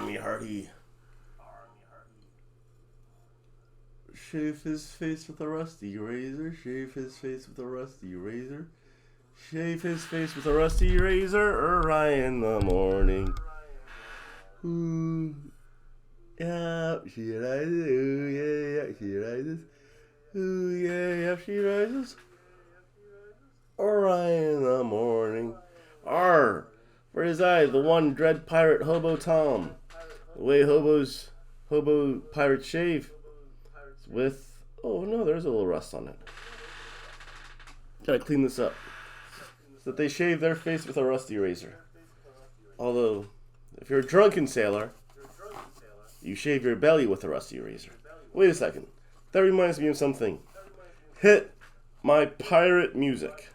Army Hardy. Shave his face with a rusty razor. Shave his face with a rusty razor. Shave his face with a rusty razor early in the morning. Ooh, yeah, she rises. Ooh, yeah, yeah, she rises. Ooh, yeah, yeah, she rises. Early in the morning. Arr! Where is I, the one Dread Pirate Hobo Tom? The way hobo pirates shave. With, oh no, there's a little rust on it. Gotta clean this up. So that they shave their face with a rusty razor. Although, if you're a drunken sailor, you shave your belly with a rusty razor. Wait a second. That reminds me of something. Hit my pirate music.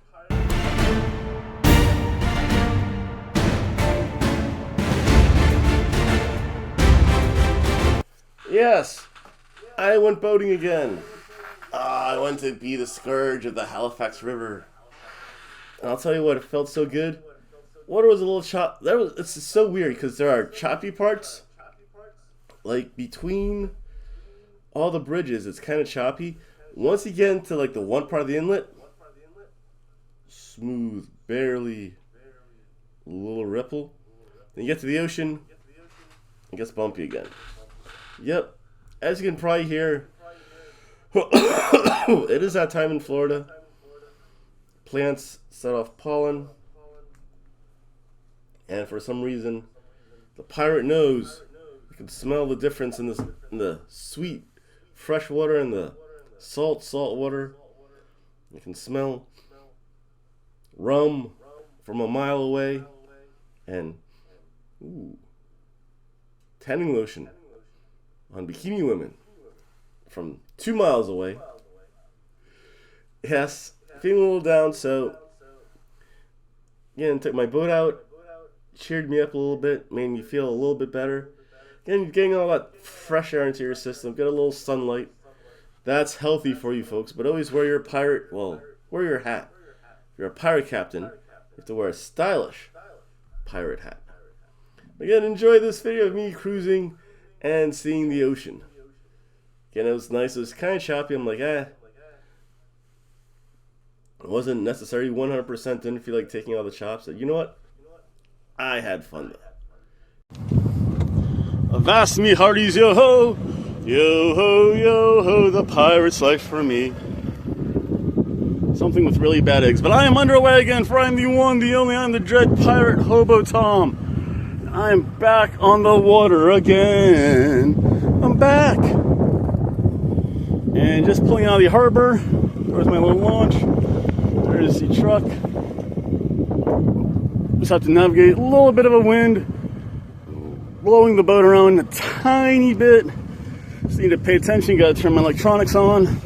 Yes, I went boating again. I went to be the scourge of the Halifax River. And I'll tell you what, it felt so good. Water was a little chop. It's so weird because there are choppy parts. Like between all the bridges, it's kind of choppy. Once you get into like the one part of the inlet, smooth, barely a little ripple. Then you get to the ocean, it gets bumpy again. Yep, as you can probably hear, it is that time in Florida. Plants set off pollen, and for some reason, the pirate knows you can smell the difference in the sweet fresh water and the salt water. You can smell rum from a mile away, and tanning lotion on bikini women from 2 miles away. Yes, feeling a little down, so again, took my boat out, cheered me up a little bit, made me feel a little bit better. Again, getting all that fresh air into your system, get a little sunlight. That's healthy for you folks, but always wear your wear your hat. If you're a pirate captain, you have to wear a stylish pirate hat. Again, enjoy this video of me cruising and seeing the ocean. Again, it was nice. It was kind of choppy. I'm like, It wasn't necessarily 100%. Didn't feel like taking all the chops. So, you know what? I had fun though. Avast me hearties, yo ho! Yo ho, the pirate's life for me. Something with really bad eggs. But I am underway again, for I am the one, the only, I'm the Dread Pirate Hobo Tom. I am back on the water again. I'm back. And just pulling out of the harbor. There's my little launch. There's the truck. Just have to navigate a little bit of a wind, blowing the boat around a tiny bit. Just need to pay attention. Got to turn my electronics on,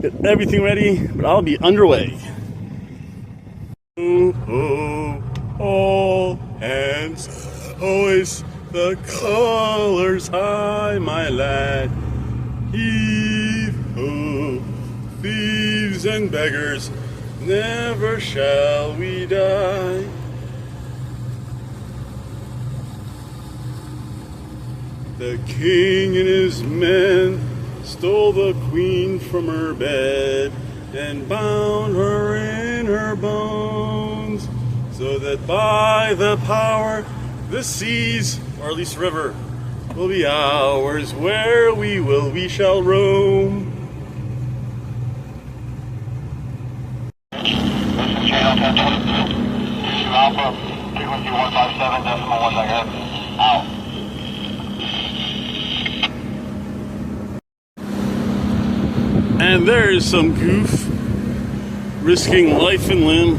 get everything ready, but I'll be underway. Oh, all hands, hoist the colors high, my lad. Heave ho, thieves and beggars, never shall we die. The king and his men stole the queen from her bed and bound her in her bones, so that by the power the seas, or at least river, will be ours. Where we shall roam. This is Channel 1022. Houston Alpha, frequency 157.1 out. And there is some goof risking life and limb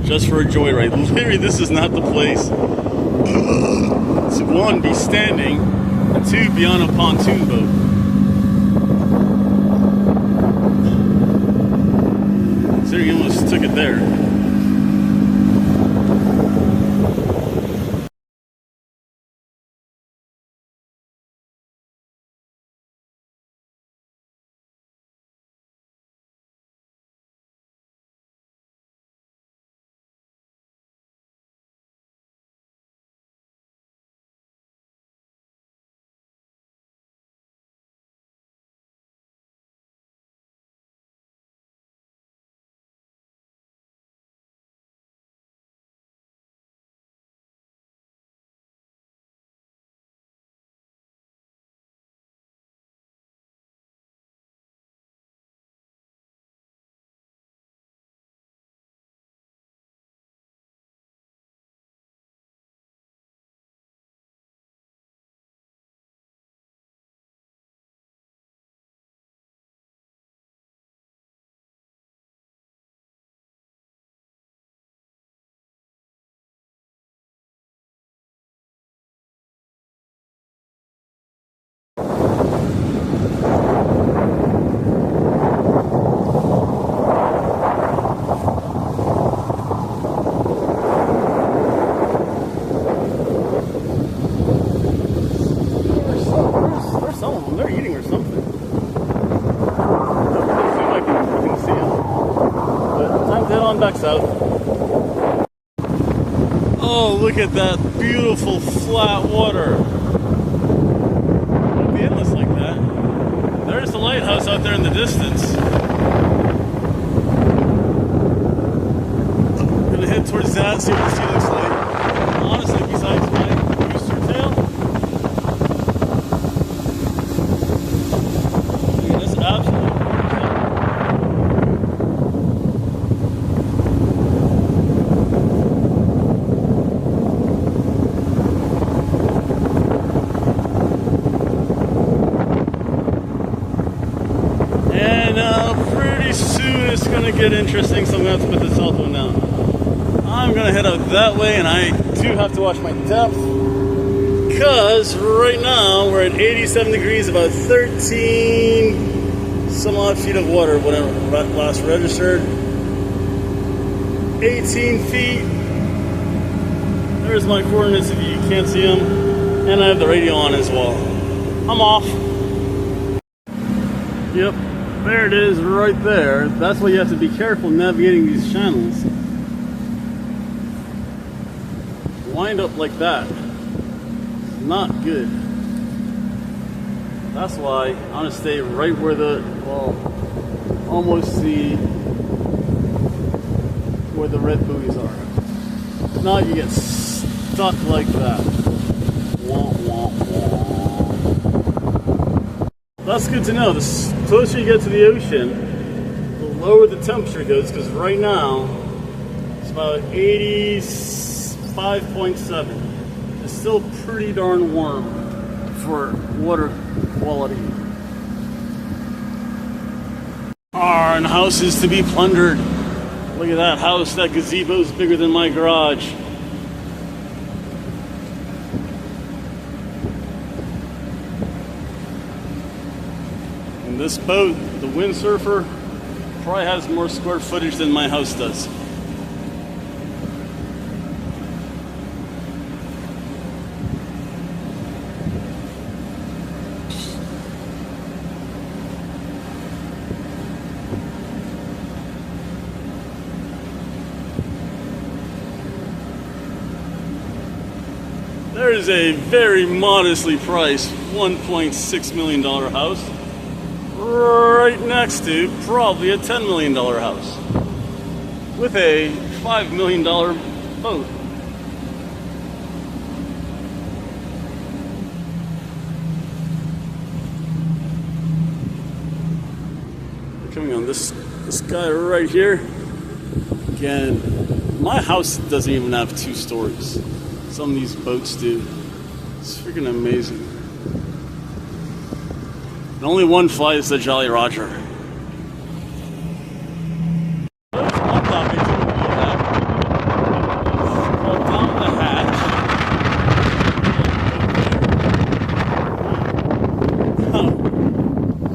just for a joyride. Literally, this is not the place to one, be standing, and two, be on a pontoon boat. So you almost took it there. head on back south. Oh, look at that beautiful flat water. It would be endless like that. There's the lighthouse out there in the distance. I'm gonna head towards that, see what the sea looks like. Honestly, besides my booster tail, dude, that's absolutely it's gonna get interesting, so I'm gonna have to put the cell phone down. I'm gonna head out that way, and I do have to watch my depth because right now we're at 87 degrees, about 13 some odd feet of water when I last registered. 18 feet. There's my coordinates if you can't see them, and I have the radio on as well. I'm off. Yep. There it is, right there. That's why you have to be careful navigating these channels. Wind up like that. Not good. That's why I want to stay right where almost see where the red buoys are. Now you get stuck like that. Wah, wah, wah. That's good to know. The closer you get to the ocean, the lower the temperature goes, because right now it's about 85.7. It's still pretty darn warm for water quality. And houses to be plundered. Look at that house. That gazebo is bigger than my garage. This boat, the windsurfer, probably has more square footage than my house does. There is a very modestly priced $1.6 million house right next to probably a $10 million house with a $5 million boat. We're coming on this guy right here. Again, my house doesn't even have 2 stories. Some of these boats do. It's freaking amazing. And only one flies the Jolly Roger.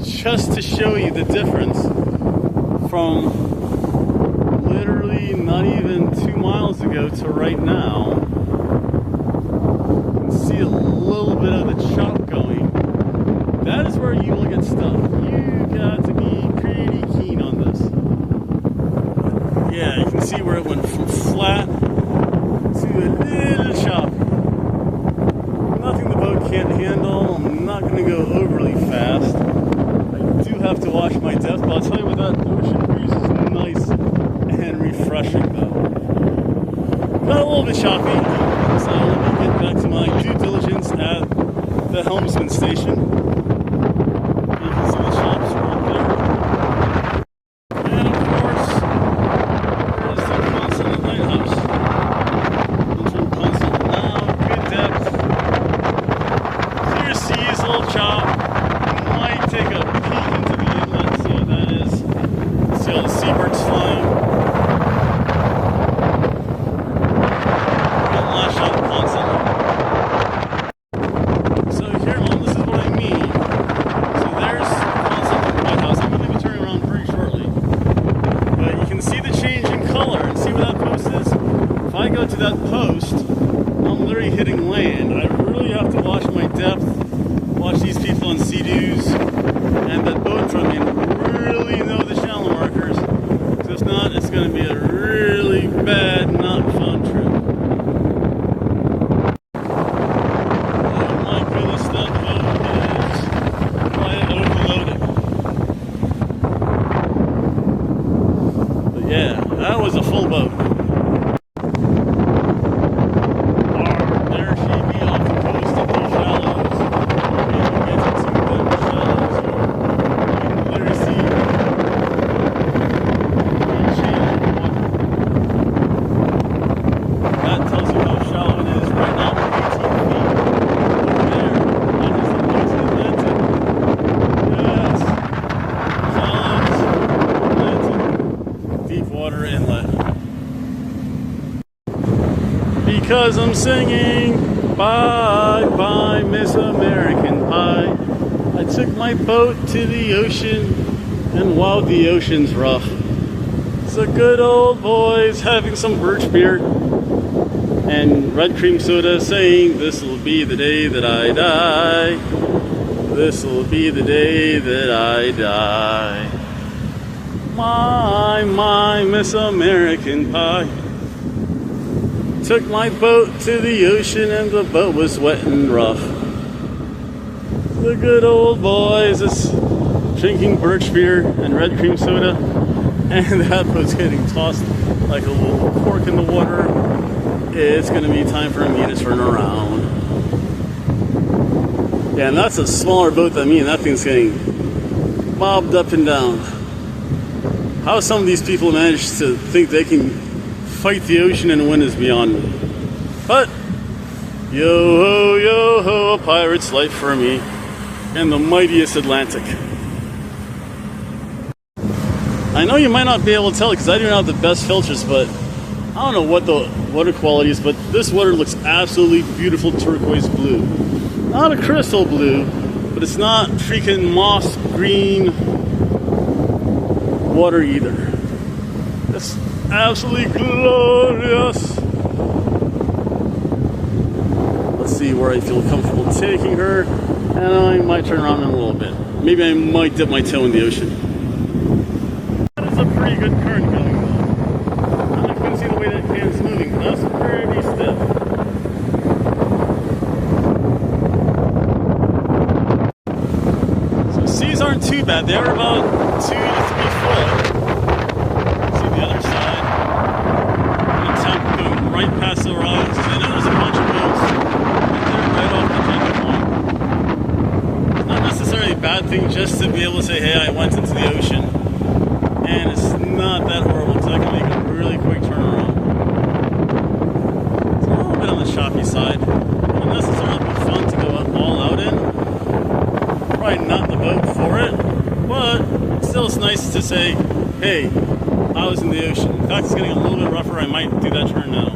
Just to show you the difference from literally not even 2 miles ago to right now. You can see a little bit of the chop going. That is where you will get stuck. You got to be pretty keen on this. Yeah, you can see where it went from flat to a little chop. Nothing the boat can't handle. I'm not going to go overly fast. I do have to watch my depth, but I'll tell you what, that ocean breeze is nice and refreshing though. Got a little bit choppy, so let me get back to my due diligence at the helmsman station. You can see the shops right there. And of course, there's the constant lighthouse. Interim constant now, good depth. Clear seas, a little chop. Might take a peek into the inlet, see how that is. See all the seabirds flying. Got lash out constantly. So here, Mom, this is what I mean. So there's constant lighthouse. I'm going to be turning around very shortly. But you can see the change in color and see where that post is. If I go to that post, I'm literally hitting land. I really have to watch my depth, watch these people on Sea-Doos and that boat from me, and really know the channel markers. Because if not, it's going to be a boat. There she be off the coast of the shallows. And we get into the shallows here. You can literally see the channel of water. That tells you how shallow it is right now. 18 feet. Over there. That is the Hudson Atlantic. Yes. Shallows. Atlantic. Deep water inlet. Because I'm singing bye bye Miss American Pie. I took my boat to the ocean, and wow, the ocean's rough. So good old boys having some birch beer and red cream soda, saying this'll be the day that I die. This'll be the day that I die. My Miss American Pie. Took my boat to the ocean, and the boat was wet and rough. The good old boys is drinking birch beer and red cream soda, and that boat's getting tossed like a little cork in the water. It's gonna be time for me to turn around. Yeah, and that's a smaller boat than me, and that thing's getting bobbed up and down. How some of these people manage to think they can fight the ocean and win is beyond me. But yo ho, a pirate's life for me and the mightiest Atlantic. I know you might not be able to tell because I do not have the best filters, but I don't know what the water quality is, but this water looks absolutely beautiful turquoise blue. Not a crystal blue, but it's not freaking moss green water either. It's absolutely glorious. Let's see where I feel comfortable taking her, and I might turn around in a little bit. Maybe I might dip my toe in the ocean. That is a pretty good current going though. I don't know if you can see the way that can's moving, but that's pretty stiff. So seas aren't too bad. They are about 2 to 3 foot. Right past the rocks. I know there's a bunch of boats right off the Dread Point. It's not necessarily a bad thing just to be able to say, hey, I went into the ocean. And it's not that horrible because I can make a really quick turnaround. It's a little bit on the choppy side. Not necessarily fun to go all out in. Probably not the boat for it. But still it's nice to say, hey, I was in the ocean. In fact, it's getting a little bit rougher. I might do that turn now.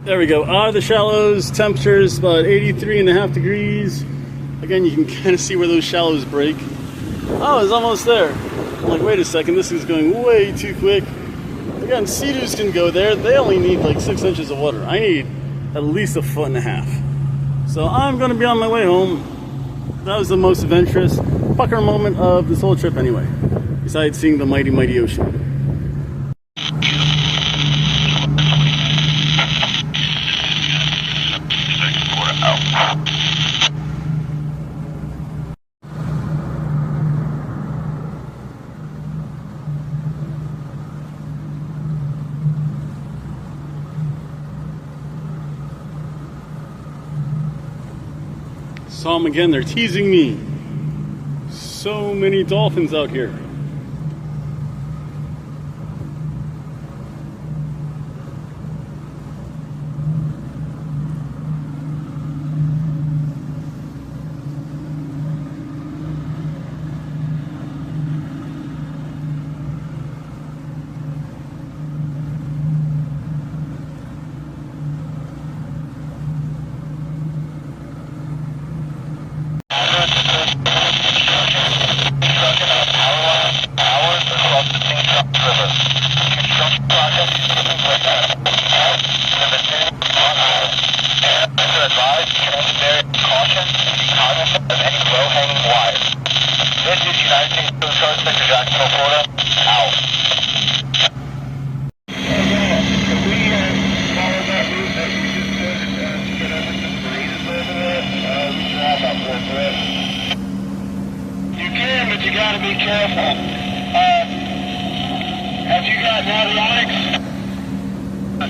There we go. Out of the shallows, temperature's about 83.5 degrees. Again, you can kind of see where those shallows break. Oh, it's almost there. I'm like, wait a second, this is going way too quick. Again, sea-doos can go there. They only need like 6 inches of water. I need at least 1.5 feet. So I'm going to be on my way home. That was the most adventurous pucker moment of this whole trip anyway. Besides seeing the mighty, mighty ocean. Saw them again, they're teasing me. So many dolphins out here. Power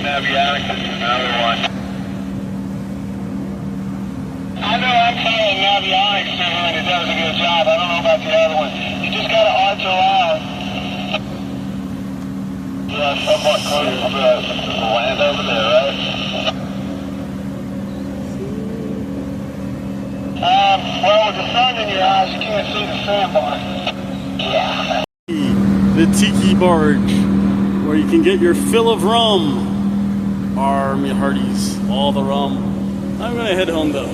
Navionics is another one. I know I'm saying Navionics too, and it does a good job. I don't know about the other one. You just gotta arch around. Yeah, somewhat close to the land over there, right? Well, with the sun in your eyes, you can't see the sandbar. Yeah. The Tiki Barge, where you can get your fill of rum. Army hearties, all the rum. I'm gonna head home though.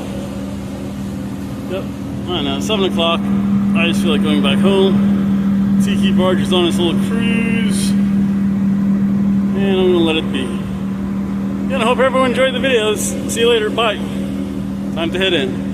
Yep, I know, 7 o'clock. I just feel like going back home. Tiki Barge is on its little cruise. And I'm gonna let it be. And I hope everyone enjoyed the videos. See you later, bye. Time to head in.